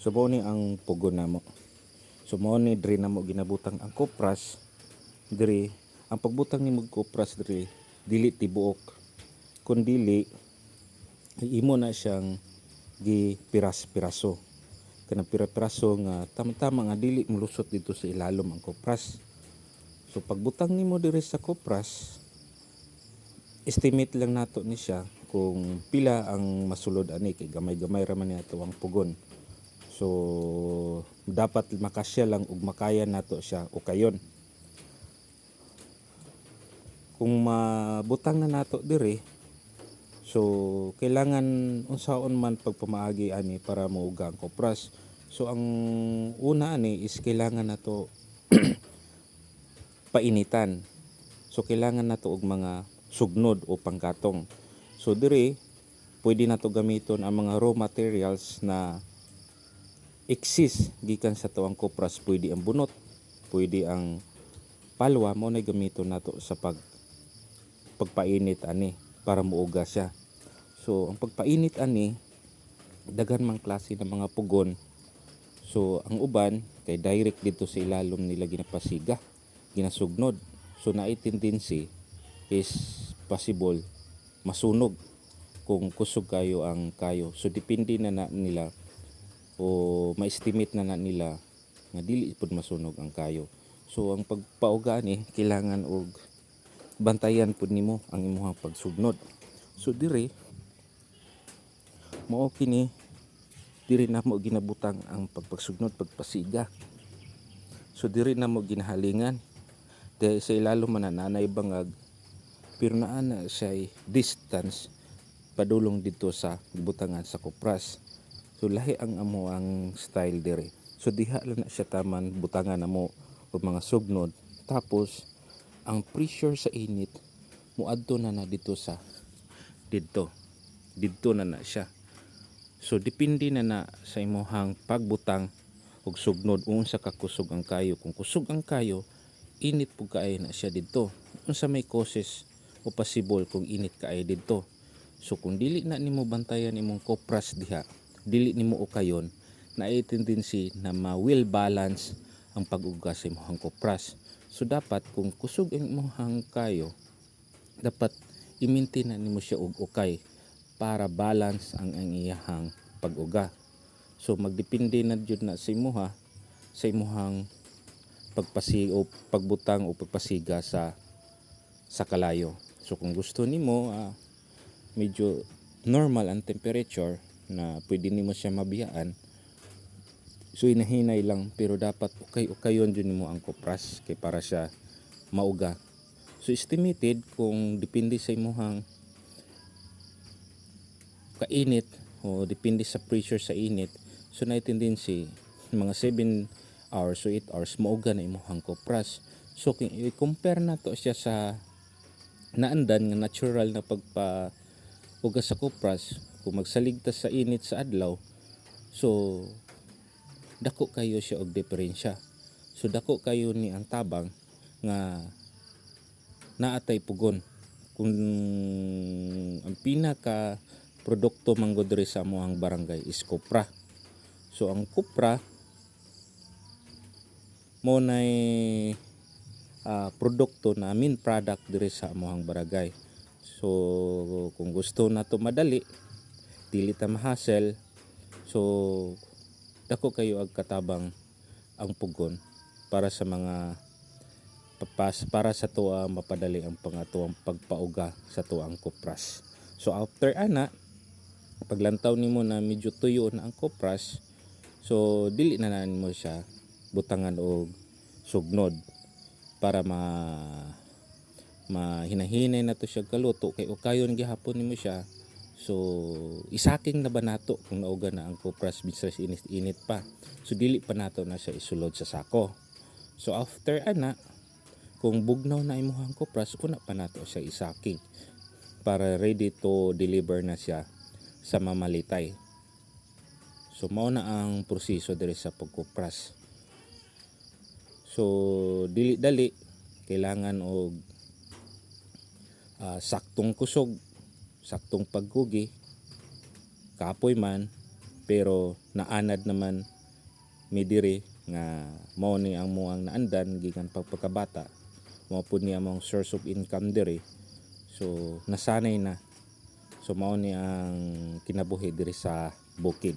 So mao ni ang pugon namo. So mao ni diri namo ginabutang ang kopras diri. Ang pagbutang nimo og kopras diri dili tibuok, kun dili imo na siyang gipiras-piraso. Kanang pira-piraso nga tama-tama nga dili mulusot dito sa ilalom ang kopras. So pagbutang nimo diri sa kopras, estimate lang nato ni siya kung pila ang masulod ani kay gamay-gamay ra man ni ato ang pugon. So dapat makasya lang ug makaya nato siya o kayon. Kung mabutang na nato diri, so kailangan unsaon man pagpamaagi ani para mauga ang kopras. So ang una ani is kailangan nato painitan. So kailangan nato og mga sugnod o pangkatong. So diri pwede nato gamiton ang mga raw materials na exist gikan sa tuwang kopras. Pwede ang bunot, pwede ang palwa, mo na gamiton nato sa pagpainit ani para muuga siya. So ang pagpainit ani daghan mang klase ng mga pugon. So ang uban kay direct dito sa ilalom nila ginapasiga, ginasugnod. So naay tendency is possible masunog kung kusog kayo ang kayo. So depende na nila o ma-estimate na nila nga dili pud masunog ang kayo. So ang pagpauga ni kailangan og bantayan pud nimo ang imong pagsugnod. So diri mao kini diri na mo ginabutang ang pagpagsugnod, pagpasiga. So diri na mo ginahalingan dahil sa ilalom man nanay bangag, pero naa na siya distance padulong dito sa butangan sa kopras. So lahi ang amo ang style diri. So diha lang na siya taman butangan namo og mga sugnod, tapos ang pressure sa init muadto na dito sa dito na siya. So depende na sa imong pagbutang og sugnod unsa ka kusog ang kayo. Kung kusog ang kayo, init pug kaay na siya dito. Unsa may causes o possible kung init kaay dito. So kung dili na nimo bantayan imong kopras diha, dili nimo ukayon, naay tendency na ma-will balance ang pag-uga sa imong kopras. So dapat kung kusog ang imong kayo, dapat i-maintain na nimo siya og ukay para balance ang iyahang pag-uga. So magdepende na jud na sa imong pagpasi o pagbutang o pagpasiga sa kalayo. So kung gusto nimo medyo normal ang temperature na pwede nimo siya mabiyaan, so inahinay lang, pero dapat ukayon dyan nimo ang kopras kay para siya mauga. So estimated kung depende sa imong kainit o depende sa pressure sa init, so na tendency mga 7 hours o 8 hours mauga na imong kopras. So kung i-compare nato siya sa naandan nga natural na pagpa-uga sa kopras, kung magsaligtas sa init sa adlaw, so dako kayo siya og diferensya. So dako kayo ni ang tabang nga naatay pugon. Kung ang pinaka produkto man gud diri sa amoang barangay is kopra. So ang kopra mo nay produkto na main product diri sa amoang barangay. So kung gusto nato madali, dili ta ma-hassle, so dako kayo ag katabang ang pugon para sa mga para sa tuwa mapadali ang pangatuang pagpauga sa tuang kopras. So after ana, paglantaw nimo na medyo tuyo na ang kopras, so dili na mo siya butangan og sugnod para mahinahinay na to siya kaluto kay ukayon gihapon nimo siya. So isaking na ba nato kung nauga na ang kopras bisas init pa. So dili pa nato na siya isulod sa sako. So after ana, kung bugnaw na imong kopras, una pa nato siya isaking para ready to deliver na siya sa mamalitay. So mao na ang proseso diri sa pagkopras. So dili dali, kailangan og saktong kusog, saktong pagkugi, kapoy man, pero naanad naman mi diri nga mao ni ang muang naandan gikan pagkabata, mao pud ni among source of income diri. So nasanay na, so mao ni ang kinabuhi diri sa bukid.